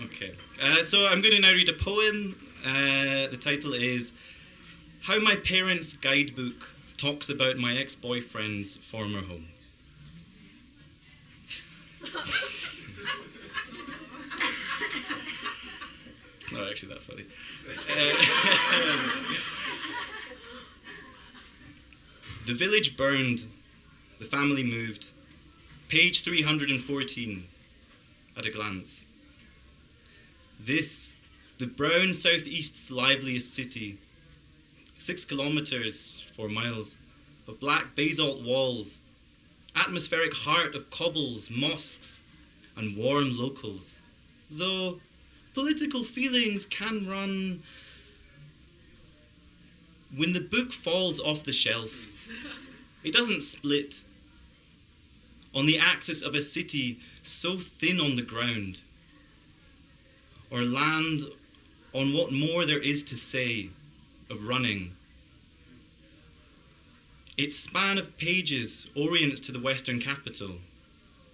Okay. So I'm going to now read a poem. The title is How My Parents' Guidebook Talks About My Ex-Boyfriend's Former Home. It's not actually that funny. The village burned. The family moved. Page 314, at a glance. This, the brown southeast's liveliest city. 6 kilometres, 4 miles, of black basalt walls, atmospheric heart of cobbles, mosques, and warm locals. Though political feelings can run. When the book falls off the shelf, it doesn't split on the axis of a city so thin on the ground, or land on what more there is to say of running. Its span of pages orients to the western capital,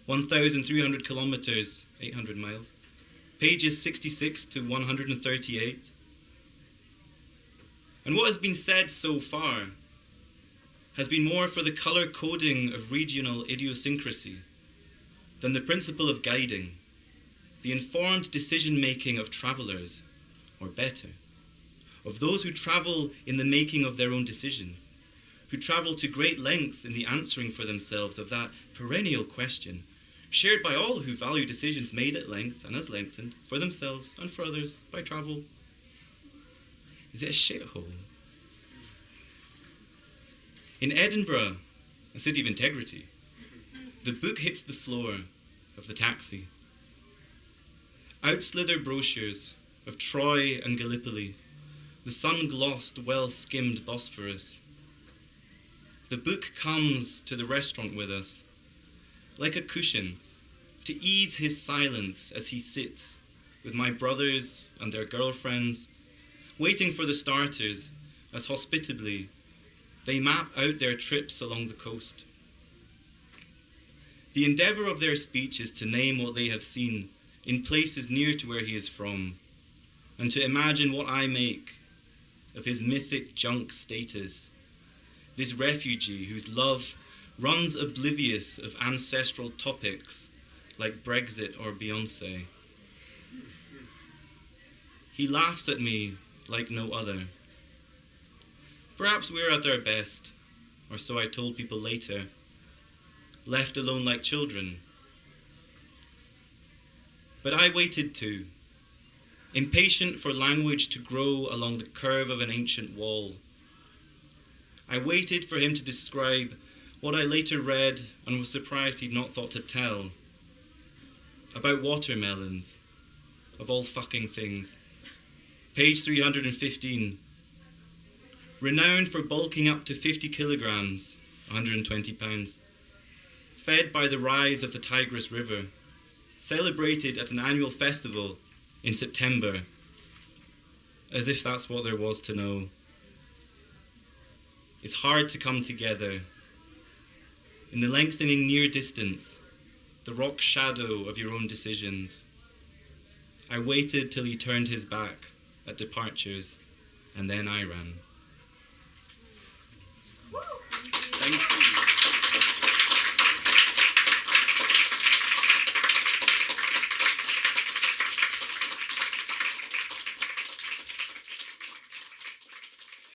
1,300 kilometres, 800 miles, pages 66 to 138. And what has been said so far has been more for the colour coding of regional idiosyncrasy than the principle of guiding, the informed decision-making of travellers, or better, of those who travel in the making of their own decisions, who travel to great lengths in the answering for themselves of that perennial question, shared by all who value decisions made at length and as lengthened, for themselves and for others, by travel. Is it a shithole? In Edinburgh, a city of integrity, the book hits the floor of the taxi. Out slither brochures of Troy and Gallipoli, the sun-glossed, well-skimmed Bosphorus. The book comes to the restaurant with us, like a cushion, to ease his silence as he sits with my brothers and their girlfriends, waiting for the starters as hospitably they map out their trips along the coast. The endeavour of their speech is to name what they have seen in places near to where he is from, and to imagine what I make of his mythic junk status, this refugee whose love runs oblivious of ancestral topics like Brexit or Beyoncé. He laughs at me like no other. Perhaps we're at our best, or so I told people later, left alone like children. But I waited too, impatient for language to grow along the curve of an ancient wall. I waited for him to describe what I later read and was surprised he'd not thought to tell, about watermelons, of all fucking things. Page 315. Renowned for bulking up to 50 kilograms, 120 pounds. Fed by the rise of the Tigris River. Celebrated at an annual festival in September. As if that's what there was to know. It's hard to come together. In the lengthening near distance, the rock shadow of your own decisions. I waited till he turned his back at departures, and then I ran. Thank you.